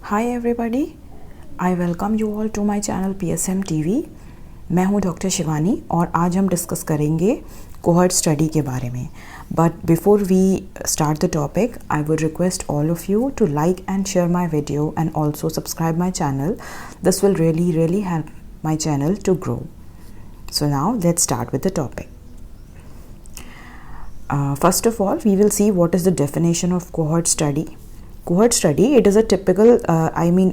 Hi everybody, I welcome you all to my channel PSM TV। मैं हूं doctor Shivani और आज हम डिस्कस करेंगे कोहर्ट स्टडी के बारे में। But before we start the topic, I would request all of you to like and share my video and also subscribe my channel. This will really help my channel to grow. So now let's start with the topic. First of all, we will see what is the definition of cohort study. Cohort study, it is a typical,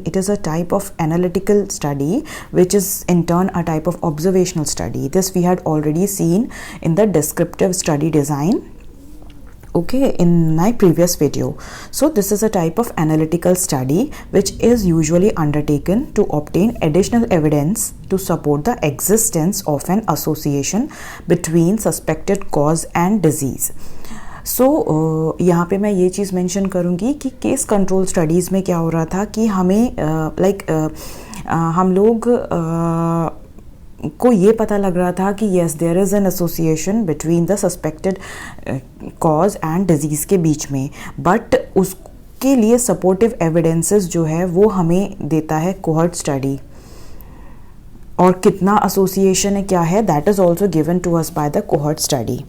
it is a type of analytical study which is in turn a type of observational study. This we had already seen in the descriptive study design, okay, in my previous video. So this is a type of analytical study which is usually undertaken to obtain additional evidence to support the existence of an association between suspected cause and disease. सो यहाँ पे मैं ये चीज़ mention करूँगी कि case control studies में क्या हो रहा था कि हमें हम लोग को ये पता लग रहा था कि yes there is an association between the suspected cause and disease के बीच में, बट उसके लिए सपोर्टिव एविडेंसेस जो है वो हमें देता है कोहर्ट स्टडी। और कितना एसोसिएशन है, क्या है, that is also given to us by the cohort study.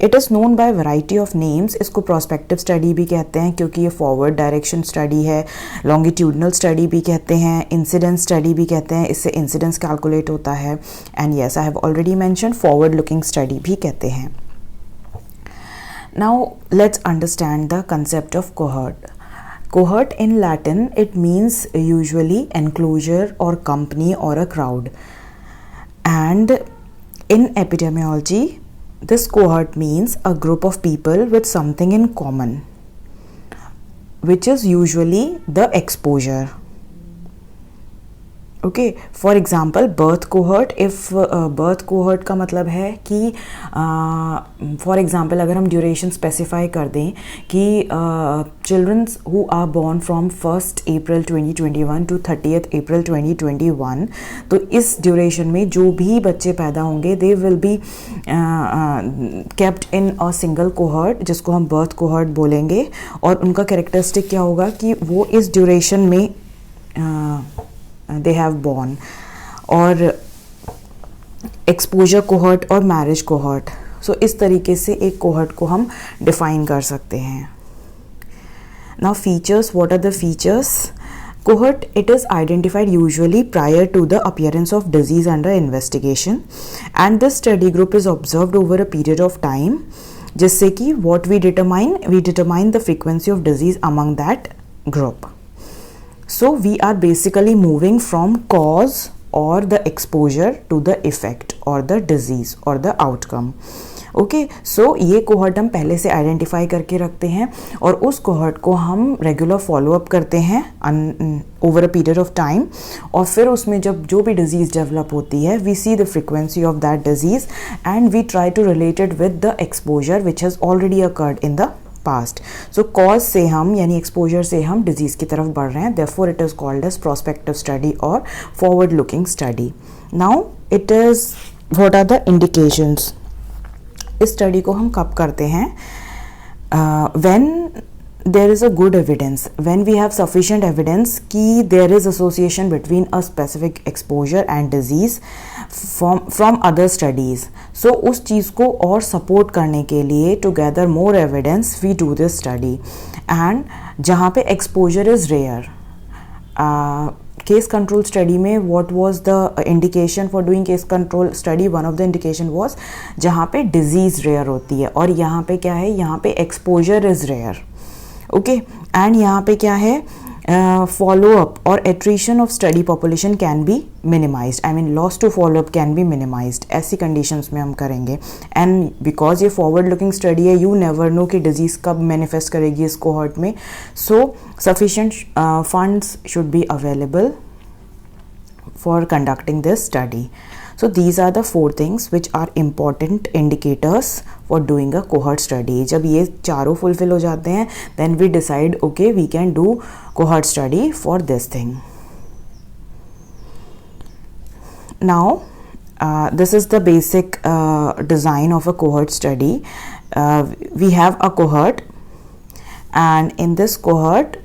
It is known by variety of names. इसको प्रोस्पेक्टिव स्टडी भी कहते हैं क्योंकि ये फॉरवर्ड डायरेक्शन स्टडी है, लॉन्गिट्यूडनल स्टडी भी कहते हैं, इंसिडेंस स्टडी भी कहते हैं, इससे इंसिडेंस कैलकुलेट होता है, and yes I have already mention forward looking study भी कहते हैं। Now let's understand the concept of cohort. Cohort in Latin, it means usually enclosure or company or a crowd, and in epidemiology this cohort means a group of people with something in common, which is usually the exposure. Okay, for example birth cohort, if birth cohort का मतलब है कि for example अगर हम duration specify कर दें कि childrens who are born from 1 April 2021 to 30 April 2021, तो इस ड्यूरेशन में जो भी बच्चे पैदा होंगे they will be kept in a single cohort जिसको हम बर्थ कोहर्ट बोलेंगे, और उनका कैरेक्टरिस्टिक क्या होगा कि वो इस ड्यूरेशन में they have born। और एक्सपोजर कोहर्ट और मैरिज कोहर्ट, सो इस तरीके से एक कोहर्ट को हम डिफाइन कर सकते हैं। Now features, what are the features? Cohort, it is identified usually prior to the appearance of disease under investigation, and this study group is observed over a period of time, जिससे कि what we determine the frequency of disease among that group. So we are basically moving from cause or the exposure to the effect or the disease or the outcome. Okay, so ये cohort हम पहले से identify करके रखते हैं और उस cohort को हम रेगुलर फॉलोअप करते हैं over a period of time, और फिर उसमें जब जो भी डिजीज़ डेवलप होती है we see the frequency of that disease and we try to relate it with the exposure which has already occurred in the past. So cause से हम यानी एक्सपोजर से हम डिजीज़ की तरफ बढ़ रहे हैं, therefore it is called as prospective study और forward looking study. Now it is what are the indications? इस स्टडी को हम कब करते हैं? When there is a good evidence, when we have sufficient evidence कि there is association between a specific exposure and disease from other studies. So उस चीज़ को और support करने के लिए to gather more evidence we do this study, and जहाँ पे exposure is rare, case control study में what was the indication for doing case control study? One of the indication was जहाँ पे डिजीज़ रेयर होती है, और यहाँ पे क्या है, यहाँ पे exposure is rare. Okay, and यहाँ पे क्या है, फॉलोअप और attrition of study population can be minimised, I mean loss to follow up can be minimised. ऐसी कंडीशंस में हम करेंगे, एंड बिकॉज ये फॉरवर्ड लुकिंग स्टडी है, यू नेवर नो कि डिजीज़ कब मैनिफेस्ट करेगी इस कोहॉर्ट में, so sufficient funds should be available for conducting this study. So these are the 4 things which are important indicators for doing a cohort study. जब ये चारों fulfill हो जाते हैं then we decide okay we can do cohort study for this thing. Now this is the basic design of a cohort study. We have a cohort, and in this cohort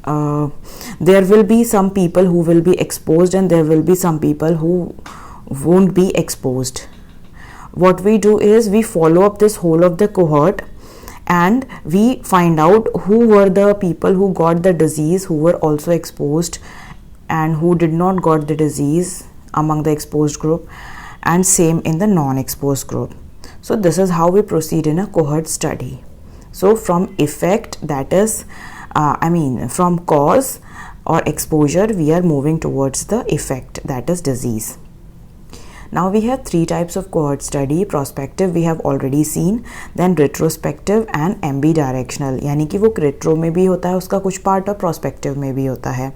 there will be some people who will be exposed and there will be some people who won't be exposed. What we do is we follow up this whole of the cohort and we find out who were the people who got the disease, who were also exposed, and who did not got the disease among the exposed group, and same in the non-exposed group. So this is how we proceed in a cohort study. So from effect, that is from cause or exposure, we are moving towards the effect, that is disease. Now we have three types of cohort study. Prospective we have already seen, then retrospective and ambidirectional, यानी कि वो retro में भी होता है उसका कुछ part और prospective में भी होता है.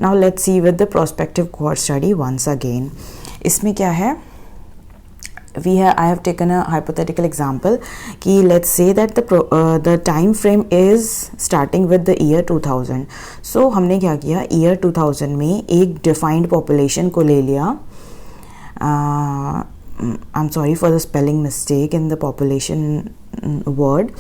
Now let's see with the prospective cohort study once again. इसमें क्या है, I have taken a hypothetical example कि let's say that the time frame is starting with the year 2000. So हमने क्या किया, year 2000 में एक defined population को ले लिया. I'm sorry for the spelling mistake in the population word.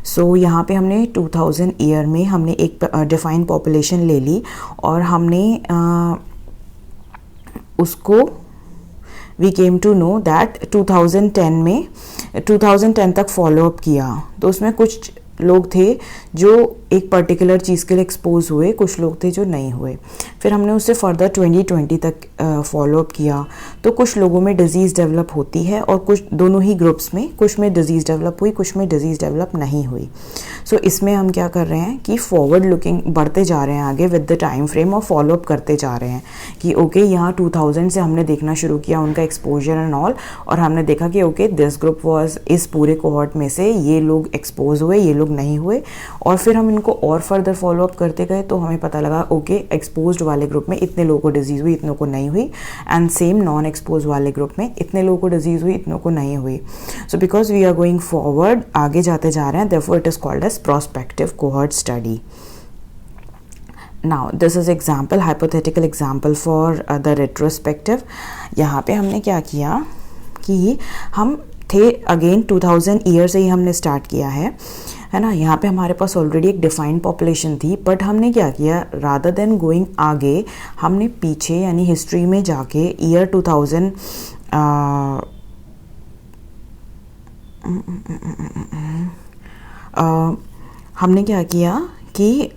So यहाँ पे हमने 2000 ईयर में हमने एक defined population ले ली और हमने उसको we came to know that 2010 में 2010 तक फॉलो अप किया. तो उसमें कुछ लोग थे जो एक पर्टिकुलर चीज़ के लिए एक्सपोज हुए, कुछ लोग थे जो नहीं हुए. फिर हमने उससे फर्दर 2020 तक फॉलो अप किया. तो कुछ लोगों में डिज़ीज़ डेवलप होती है और कुछ दोनों ही ग्रुप्स में, कुछ में डिज़ीज़ डेवलप हुई, कुछ में डिज़ीज़ डेवलप नहीं हुई. सो इसमें हम क्या कर रहे हैं कि फॉरवर्ड लुकिंग बढ़ते जा रहे हैं आगे विद द टाइम फ्रेम और फॉलो अप करते जा रहे हैं कि ओके यहाँ 2000 से हमने देखना शुरू किया उनका एक्सपोजर एंड ऑल, और हमने देखा कि ओके दिस ग्रुप वाज, इस पूरे कोहॉर्ट में से ये लोग एक्सपोज हुए, ये लोग नहीं हुए. और फिर हम इनको और फर्दर फॉलो अप करते गए तो हमें पता लगा ओके एक्सपोज्ड वाले ग्रुप में इतने लोगों को डिजीज़ हुई, इतनों को नहीं हुई, एंड सेम नॉन एक्सपोज वाले ग्रुप में इतने लोगों को डिजीज़ हुई, इतनों को नहीं हुई. So because we are going forward, आगे जाते जा रहे हैं, therefore it is called as prospective cohort study. Now this is example, hypothetical example for the retrospective. यहाँ पे हमने क्या किया कि हम थे अगेन 2000 ईयर से ही हमने स्टार्ट किया है ना. यहाँ पे हमारे पास ऑलरेडी एक डिफाइंड पॉपुलेशन थी, बट हमने क्या किया, रादर देन गोइंग आगे, हमने पीछे यानी हिस्ट्री में जाके ईयर 2000 हमने क्या किया कि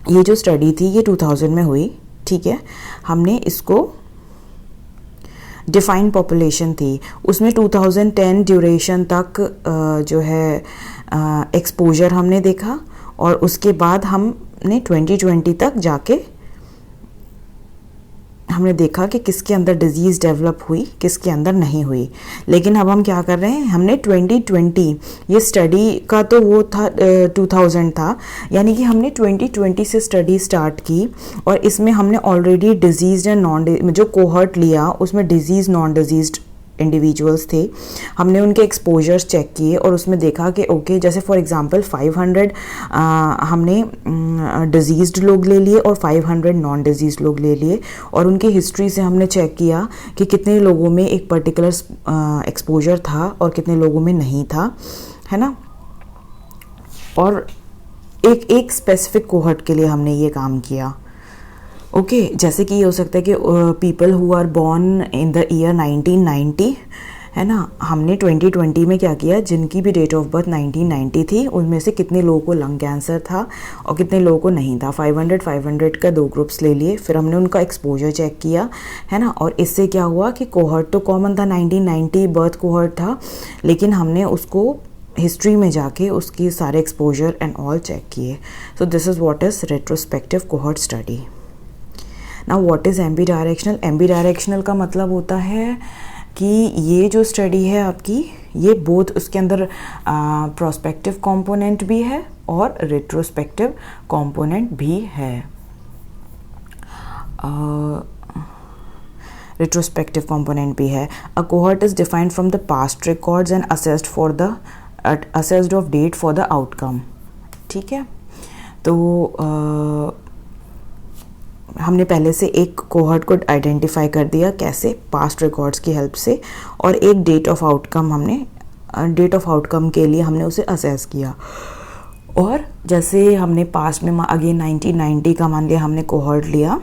ये जो स्टडी थी ये 2000 में हुई, ठीक है. हमने इसको डिफाइंड पॉपुलेशन थी, उसमें 2010 ड्यूरेशन तक जो है एक्सपोजर हमने देखा, और उसके बाद हमने 2020 तक जाके हमने देखा कि किसके अंदर डिजीज़ डेवलप हुई, किसके अंदर नहीं हुई. लेकिन अब हम क्या कर रहे हैं, हमने 2020, ये स्टडी का तो वो था 2000 था, यानी कि हमने 2020 से स्टडी स्टार्ट की और इसमें हमने ऑलरेडी डिजीज़ एंड जो कोहर्ट लिया उसमें डिजीज़ नॉन डिजीज़्ड इंडिविजुअल्स थे. हमने उनके एक्सपोजर्स चेक किए और उसमें देखा कि ओके जैसे फॉर एग्जांपल 500 हमने डिजीज़्ड लोग ले लिए और 500 नॉन डिजीज़्ड लोग ले लिए, और उनकी हिस्ट्री से हमने चेक किया कि कितने लोगों में एक पर्टिकुलर एक्सपोजर था और कितने लोगों में नहीं था, है ना. और एक स्पेसिफिक कोहर्ट के लिए हमने ये काम किया. ओके जैसे कि ये हो सकता है कि people who are born in the year 1990, है ना. हमने 2020 में क्या किया, जिनकी भी डेट ऑफ बर्थ 1990 थी उनमें से कितने लोगों को लंग कैंसर था और कितने लोगों को नहीं था. 500 का 2 ग्रुप्स ले लिए, फिर हमने उनका एक्सपोजर चेक किया, है ना. और इससे क्या हुआ कि कोहर्ट तो कॉमन था, 1990 बर्थ कोहर्ट था, लेकिन हमने उसको हिस्ट्री में जाके उसकी सारे एक्सपोजर एंड ऑल चेक किए. So this is what is retrospective cohort study. Now what is ambidirectional. Ambidirectional का मतलब होता है कि ये जो स्टडी है आपकी, ये बोथ उसके अंदर प्रोस्पेक्टिव कंपोनेंट भी है और रेट्रोस्पेक्टिव कंपोनेंट भी है. रेट्रोस्पेक्टिव कंपोनेंट भी है. A cohort is defined from the past records and assessed of date for the outcome. ठीक है, तो हमने पहले से एक कोहॉर्ट को आइडेंटिफाई कर दिया, कैसे, पास्ट रिकॉर्ड्स की हेल्प से, और एक डेट ऑफ आउटकम के लिए हमने उसे असेस किया. और जैसे हमने पास्ट में अगेन 1990 का मान लिया हमने कोहॉर्ट लिया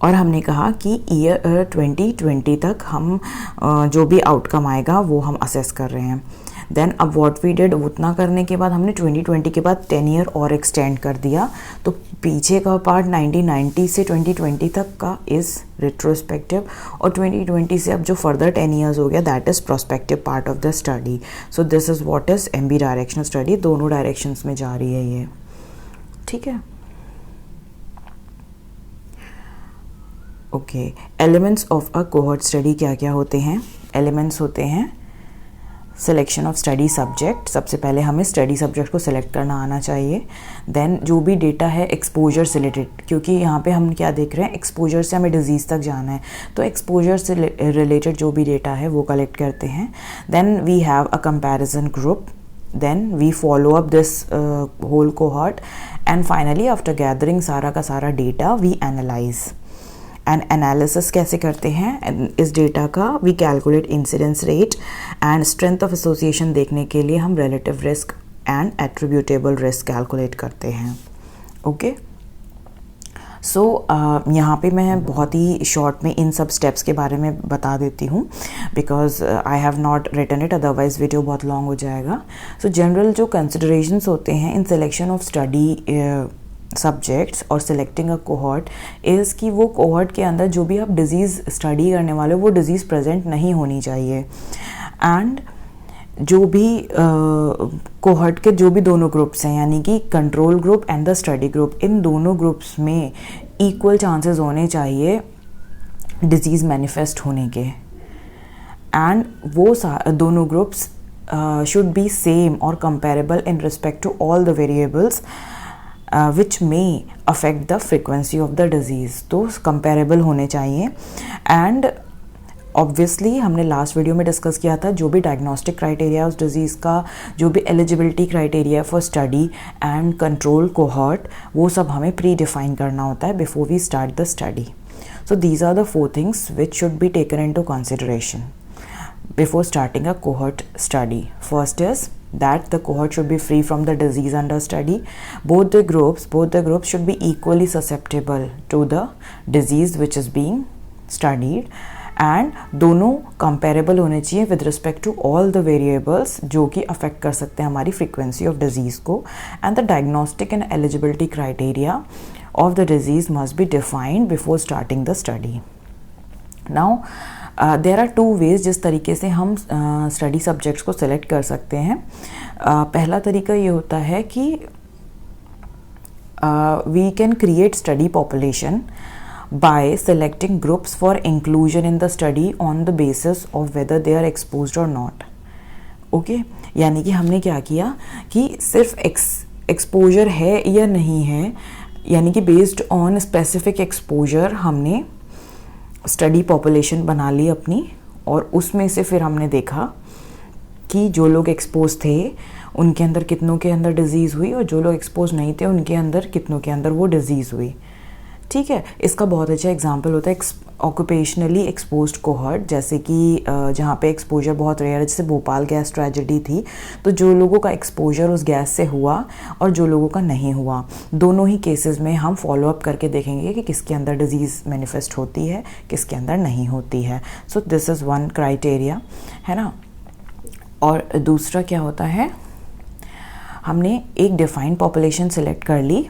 और हमने कहा कि ईयर 2020 तक हम जो भी आउटकम आएगा वो हम असेस कर रहे हैं। देन अब व्हाट वी डिड, उतना करने के बाद हमने 2020 के बाद 10 ईयर और एक्सटेंड कर दिया। तो पीछे का पार्ट 1990 से 2020 तक का इज़ रिट्रोस्पेक्टिव और 2020 से अब जो फर्दर 10 ईयर्स हो गया that is prospective part of the study. So this is what is MB directional study, दोनों डायरेक्शंस में जा रही है ये, ठीक है। Okay, elements of a cohort study क्या क्या होते हैं? एलिमेंट्स होते हैं सिलेक्शन ऑफ स्टडी सब्जेक्ट, सबसे पहले हमें स्टडी सब्जेक्ट को सिलेक्ट करना आना चाहिए। देन जो भी डेटा है एक्सपोजर से रिलेटेड, क्योंकि यहाँ पे हम क्या देख रहे हैं, एक्सपोजर से हमें डिजीज़ तक जाना है, तो एक्सपोजर से रिलेटेड जो भी डेटा है वो कलेक्ट करते हैं। Then we have a comparison group, then we follow up this whole cohort and finally after gathering सारा का सारा data we analyze। And analysis कैसे करते हैं इस डेटा का? We calculate incidence rate and strength of association देखने के लिए हम relative risk and attributable risk calculate करते हैं। ओके, सो यहाँ पे मैं बहुत ही शॉर्ट में इन सब स्टेप्स के बारे में बता देती हूँ because I have not written it, otherwise video बहुत लॉन्ग हो जाएगा। सो जनरल जो कंसिडरेशंस होते हैं in selection of study subjects और सिलेक्टिंग अ कोहॉर्ट इज़ कि वो कोहॉर्ट के अंदर जो भी आप डिज़ीज़ स्टडी करने वाले हो वो डिज़ीज़ प्रेजेंट नहीं होनी चाहिए। एंड जो भी कोहॉर्ट के जो भी दोनों ग्रुप्स हैं यानी कि control group and the study group, इन दोनों ग्रुप्स में इक्वल चांसेस होने चाहिए डिज़ीज़ मैनिफेस्ट होने के। एंड वो दोनों ग्रुप्स शुड बी सेम और comparable in respect to all the variables which may affect the frequency of the disease, तो comparable होने चाहिए। एंड ऑब्वियसली हमने लास्ट वीडियो में डिस्कस किया था जो भी डायग्नोस्टिक क्राइटेरिया उस डिज़ीज़ का, जो भी eligibility criteria for study and control cohort, वो सब हमें प्री डिफाइन करना होता है before we start the study. So these are the 4 things which should be taken into consideration before starting a cohort study. First is that the cohort should be free from the disease under study. Both the groups should be equally susceptible to the disease which is being studied, and दोनों comparable होने चाहिए with respect to all the variables जो कि affect कर सकते हैं हमारी frequency of disease को, and the diagnostic and eligibility criteria of the disease must be defined before starting the study. Now there are 2 ways जिस तरीके से हम स्टडी सब्जेक्ट्स को सिलेक्ट कर सकते हैं। पहला तरीका ये होता है कि we can create study population by selecting groups for inclusion in the study on the basis of whether they are exposed और नॉट। ओके, यानी कि हमने क्या किया कि सिर्फ एक्सपोजर है या नहीं है, यानी कि बेस्ड ऑन स्पेसिफिक एक्सपोजर हमने स्टडी पॉपुलेशन बना ली अपनी, और उसमें से फिर हमने देखा कि जो लोग एक्सपोज थे उनके अंदर कितनों के अंदर डिज़ीज़ हुई और जो लोग एक्सपोज नहीं थे उनके अंदर कितनों के अंदर वो डिज़ीज़ हुई। ठीक है, इसका बहुत अच्छा एग्जांपल होता है ऑक्यूपेशनली एक्सपोज्ड कोहॉर्ट, जैसे कि जहाँ पे एक्सपोजर बहुत रेयर है, जैसे भोपाल गैस ट्रेजेडी थी, तो जो लोगों का एक्सपोजर उस गैस से हुआ और जो लोगों का नहीं हुआ, दोनों ही केसेस में हम फॉलो अप करके देखेंगे कि किसके अंदर डिजीज़ मैनिफेस्ट होती है, किसके अंदर नहीं होती है। सो दिस इज़ वन क्राइटेरिया, है ना। और दूसरा क्या होता है, हमने एक डिफाइंड पॉपुलेशन सेलेक्ट कर ली,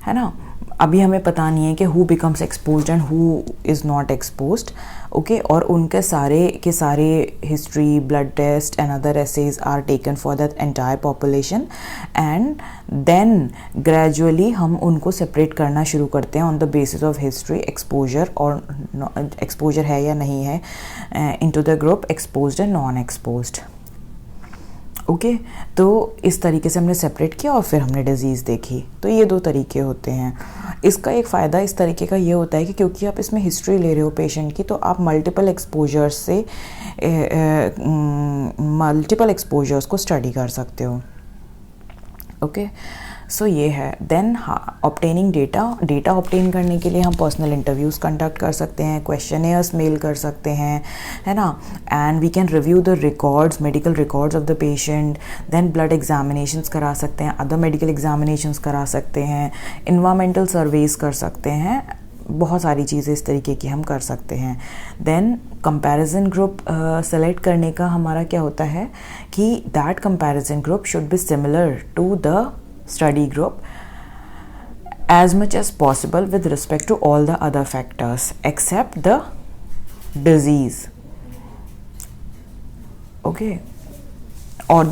है ना। अभी हमें पता नहीं है कि who becomes exposed and who is not exposed, okay, और उनके सारे के सारे history, blood test and other assays are taken for that entire population, and then gradually हम उनको सेपरेट करना शुरू करते हैं on the basis of history, exposure और एक्सपोजर है या नहीं है, into the group exposed and non exposed. Okay, तो इस तरीके से हमने सेपरेट किया और फिर हमने डिज़ीज़ देखी। तो ये 2 तरीके होते हैं। इसका एक फ़ायदा इस तरीके का ये होता है कि क्योंकि आप इसमें हिस्ट्री ले रहे हो पेशेंट की, तो आप मल्टीपल एक्सपोजर्स को स्टडी कर सकते हो। ओके, सो ये है. देन ऑब्टेनिंग डेटा ऑब्टेन करने के लिए हम पर्सनल इंटरव्यूज़ कंडक्ट कर सकते हैं, क्वेश्चनेयर्स मेल कर सकते हैं, है ना. And we can review the records, medical records of the patient. Then blood examinations करा सकते हैं, अदर मेडिकल एग्जामिनेशंस करा सकते हैं, इन्वायरमेंटल सर्वेस कर सकते हैं, बहुत सारी चीज़ें इस तरीके की हम कर सकते हैं. देन कंपैरिजन ग्रुप सेलेक्ट करने का हमारा क्या होता है कि that comparison group should be similar to the study group as much as possible with respect to all the other factors except the disease. Okay, or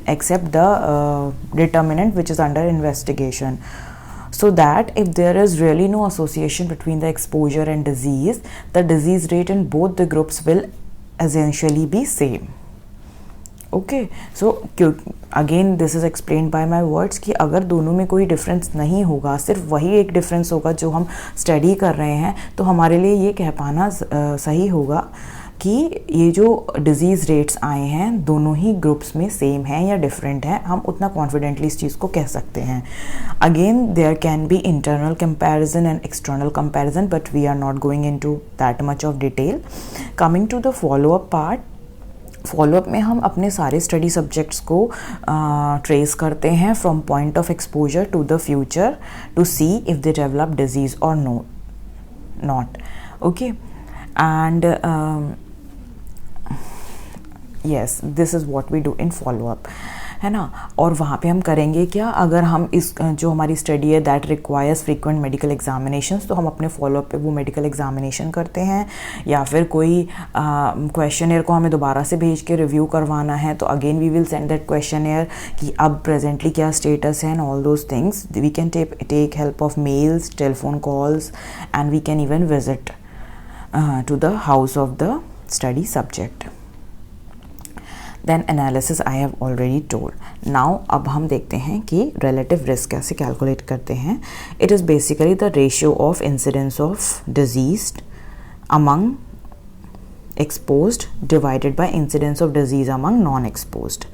except the determinant which is under investigation, so that if there is really no association between the exposure and disease, the disease rate in both the groups will essentially be same. Okay, so again this is explained bye my words कि अगर दोनों में कोई difference नहीं होगा, सिर्फ वही एक डिफरेंस होगा जो हम स्टडी कर रहे हैं, तो हमारे लिए ये कह पाना सही होगा कि ये जो डिज़ीज़ रेट्स आए हैं दोनों ही ग्रुप्स में सेम हैं या डिफरेंट हैं. हम उतना कॉन्फिडेंटली इस चीज़ को कह सकते हैं. Again there can be internal comparison and external comparison, but we are not going into that much of detail. Coming to the follow up part, follow up में हम अपने सारे स्टडी सब्जेक्ट्स को ट्रेस करते हैं from point of exposure to the future to see if they develop disease और not. Okay, and yes, this is what we do in follow up, है ना. और वहाँ पे हम करेंगे क्या, अगर हम इस जो हमारी स्टडी है that requires frequent medical examinations, तो हम अपने फॉलोअप पे वो मेडिकल एग्जामिनेशन करते हैं. या फिर कोई क्वेश्चनेयर को हमें दोबारा से भेज के रिव्यू करवाना है, तो again we will send that questionnaire कि अब प्रेजेंटली क्या स्टेटस है and all those things. We can take help of mails, telephone calls, and we can even visit to the house of the study subject. Then analysis I have already told. Now अब हम देखते हैं कि relative risk कैसे calculate करते हैं. It is basically the ratio of incidence of disease among exposed divided by incidence of disease among non exposed.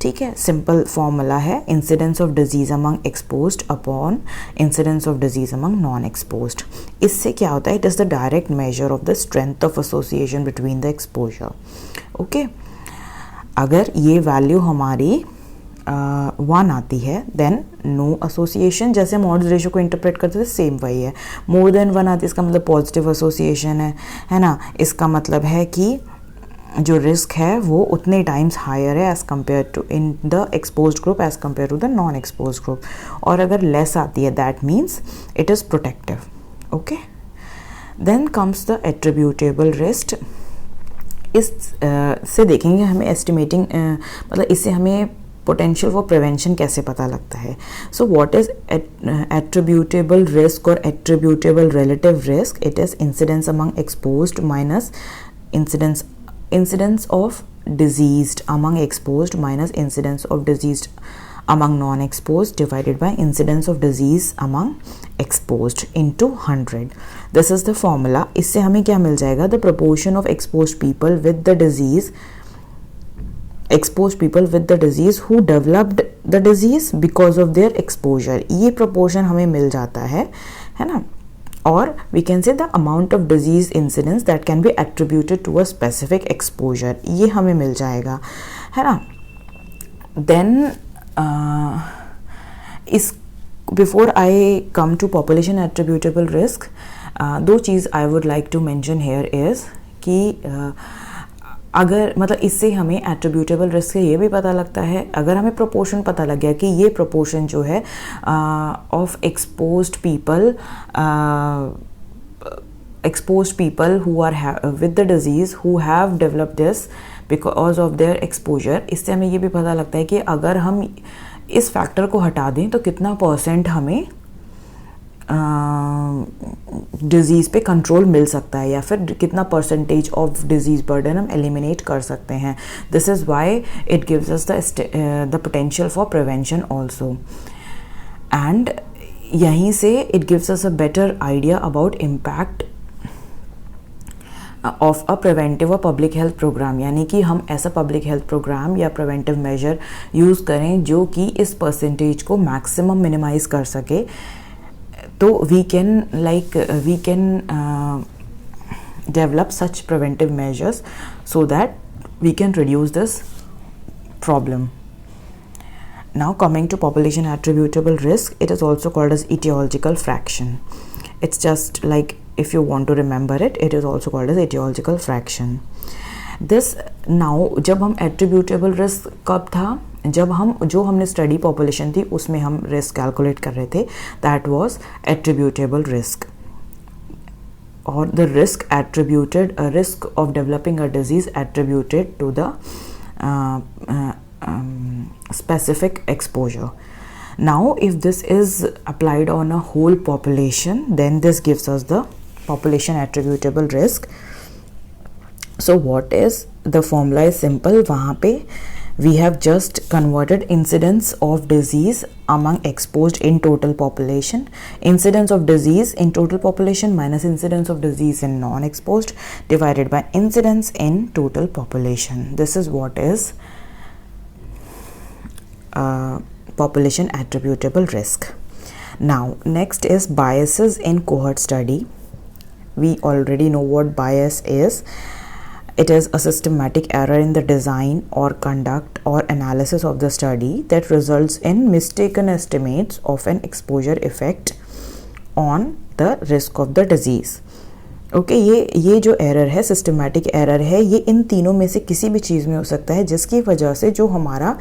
ठीक है, सिंपल फॉर्मूला है incidence of disease among exposed upon incidence of disease among non exposed. इससे क्या होता है, it is the direct measure of the strength of association between the exposure. Okay, अगर ये value हमारी 1 आती है देन नो एसोसिएशन. जैसे हम ऑड्स रेशियो को इंटरप्रेट करते थे सेम वही है. मोर देन 1 आती है इसका मतलब पॉजिटिव एसोसिएशन है ना. इसका मतलब है कि जो रिस्क है वो उतने टाइम्स हायर है as compare to in the exposed group as compare to the non exposed group. और अगर लेस आती है that means it is protective. Okay, then comes the attributable risk. इस से देखेंगे हमें एस्टिमेटिंग मतलब इससे हमें पोटेंशियल फॉर प्रिवेंशन कैसे पता लगता है. So what is attributable risk और attributable relative risk. It is incidence among exposed minus incidence of diseased among exposed minus incidence of diseased among non-exposed divided by incidence of disease among exposed into 100. This is the formula. इससे हमें क्या मिल जाएगा, the proportion of exposed people with the disease who developed the disease because of their exposure. ये proportion हमें मिल जाता है ना. और we can say the amount of disease incidence that can be attributed to a specific exposure. ये हमें मिल जाएगा, है ना. Then before I come to population attributable risk, दो चीज़ I would like to mention here is कि अगर मतलब इससे हमें attributable risk से ये भी पता लगता है, अगर हमें proportion पता लग गया कि ये proportion जो है of exposed people who are with the disease who have developed this because of their exposure, इससे हमें ये भी पता लगता है कि अगर हम इस फैक्टर को हटा दें तो कितना % हमें डिज़ीज़ पे कंट्रोल मिल सकता है या फिर कितना % ऑफ डिज़ीज़ बर्डन हम एलिमिनेट कर सकते हैं. This is why it gives us the potential for prevention also. And यहीं से it gives us a better idea about impact of a preventive और पब्लिक हेल्थ प्रोग्राम, यानी कि हम ऐसा पब्लिक हेल्थ प्रोग्राम या प्रिवेंटिव मेजर यूज़ करें जो कि इस परसेंटेज को मैक्सिमम मिनिमाइज कर सके. तो we can develop such preventive measures so that we can reduce this problem. Now coming to population attributable risk, it is also called as etiological fraction. It's just like, if you want to remember it, it is also called as etiological fraction. This now जब हम attributable risk कब था, जब हमने study population थी उसमें हम risk calculate कर रहे थे, that was attributable risk. Or the risk of developing a disease attributed to the specific exposure. Now if this is applied on a whole population, then this gives us the population attributable risk. So what is the formula? Is simple. वहाँ पे we have just converted incidence of disease among exposed in total population. Incidence of disease in total population minus incidence of disease in non-exposed divided by incidence in total population. This is what is population attributable risk. Now next is biases in cohort study. We already know what bias is. It is a systematic error in the design or conduct or analysis of the study that results in mistaken estimates of an exposure effect on the risk of the disease. Okay, ये जो error है, systematic error है, ये इन तीनों में से किसी भी चीज़ में हो सकता है जिसकी वजह से जो हमारा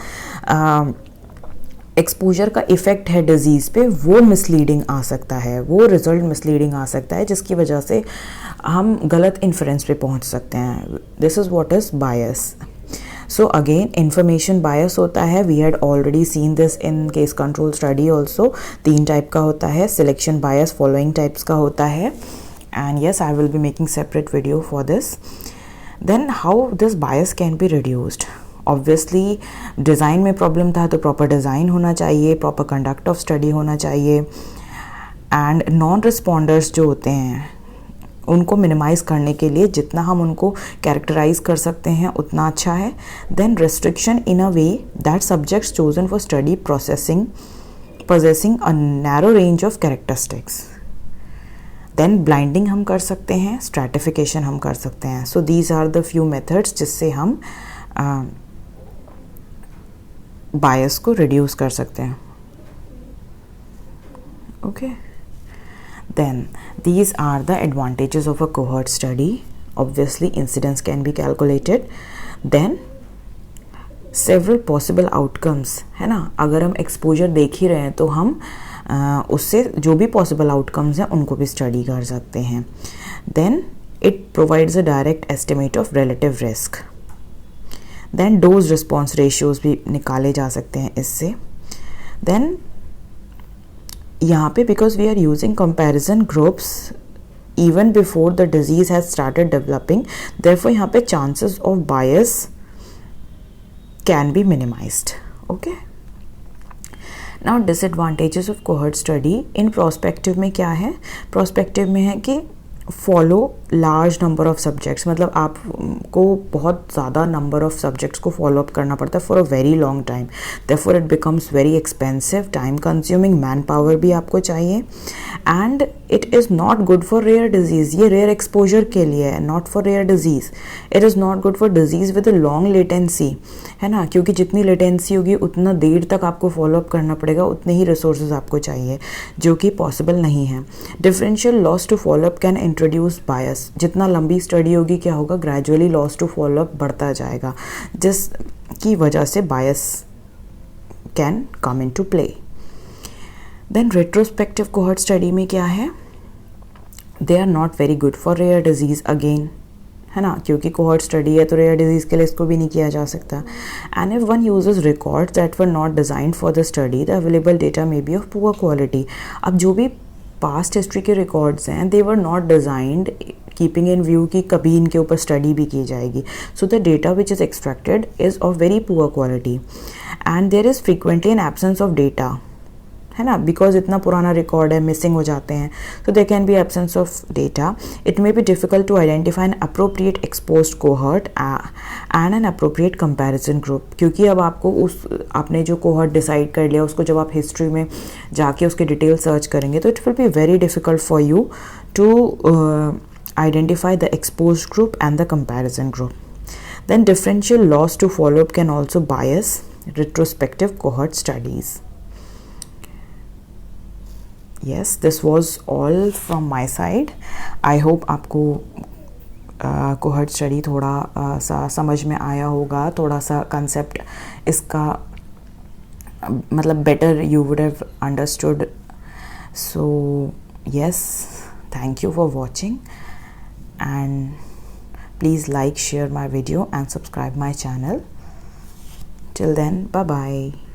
एक्सपोजर का इफ़ेक्ट है डिज़ीज़ पे वो मिसलीडिंग आ सकता है, वो रिज़ल्ट मिसलीडिंग आ सकता है जिसकी वजह से हम गलत इन्फ्रेंस पे पहुंच सकते हैं. This is what is bias. So again information bias होता है. We had already seen this in case control study also. 3 type का होता है. सिलेक्शन बायस फॉलोइंग टाइप्स का होता है. And yes, I will be making separate video for this. Then how this bias can be reduced. Obviously design में problem था तो proper design होना चाहिए, प्रॉपर कंडक्ट ऑफ स्टडी होना चाहिए. एंड नॉन रिस्पॉन्डर्स जो होते हैं उनको मिनिमाइज़ करने के लिए जितना हम उनको कैरेक्टराइज कर सकते हैं उतना अच्छा है. Then restriction in a way that subjects chosen for study possessing a narrow range of characteristics. Then blinding हम कर सकते हैं, स्ट्रैटिफिकेशन हम कर सकते हैं. So these are the few methods जिससे हम बायस को रिड्यूस कर सकते हैं. Okay, then these are the advantages of a cohort study. Obviously incidence can be calculated. Then several possible outcomes, है ना. अगर हम एक्सपोजर देख ही रहे हैं तो हम उससे जो भी पॉसिबल आउटकम्स हैं उनको भी स्टडी कर सकते हैं. Then it provides a direct estimate of relative risk. Then dose response ratios भी निकाले जा सकते हैं इससे. देन यहाँ पे because we are using comparison groups even before the disease has started developing, therefore यहाँ पे chances of bias can be minimized. Okay, now disadvantages of cohort study in prospective में क्या है. प्रोस्पेक्टिव में है कि follow large number of subjects, मतलब आपको बहुत ज़्यादा नंबर ऑफ सब्जेक्ट्स को फॉलो अप करना पड़ता है for a very long time. Therefore it becomes very expensive, time consuming, man power भी आपको चाहिए. And it is not good for rare disease. ये रेयर एक्सपोजर के लिए है, not for rare disease. It is not good for disease with a long latency, है ना, क्योंकि जितनी लेटेंसी होगी उतना देर तक आपको फॉलो अप करना पड़ेगा, उतने ही रिसोर्सेज आपको चाहिए जो कि पॉसिबल नहीं है. Differential loss to follow up can introduce bias. जितना लंबी स्टडी होगी क्या होगा, gradually loss to follow up बढ़ता जाएगा जिसकी वजह से bias can come in to play. Then retrospective cohort study में क्या है, they are not very good for rare disease again, है ना, क्योंकि कोहर्ट स्टडी है तो रेयर डिजीज़ के लिए इसको भी नहीं किया जा सकता. And if one uses records that were not designed for the study, the available data may be of poor quality. अब जो भी पास्ट हिस्ट्री के रिकॉर्ड्स हैं, they were not designed keeping in view कि कभी इनके ऊपर स्टडी भी की जाएगी. So the data which is extracted is of very poor quality and there is frequently an absence of data, है ना, बिकॉज इतना पुराना रिकॉर्ड है, मिसिंग हो जाते हैं. So there can be absence of data. It may be difficult to identify an appropriate exposed cohort and an appropriate comparison group. क्योंकि अब आपको आपने जो कोहर्ट डिसाइड कर लिया, उसको जब आप हिस्ट्री में जाके उसके डिटेल सर्च करेंगे तो it will be very difficult for you to identify the exposed group and the comparison group. Then differential loss to follow-up can also bias retrospective cohort studies. Yes, this was all from my side. I hope आपको cohort study थोड़ा सा समझ में आया होगा, थोड़ा सा concept इसका मतलब better you would have understood. So yes, thank you for watching. And please like, share my video and subscribe my channel. Till then, bye bye.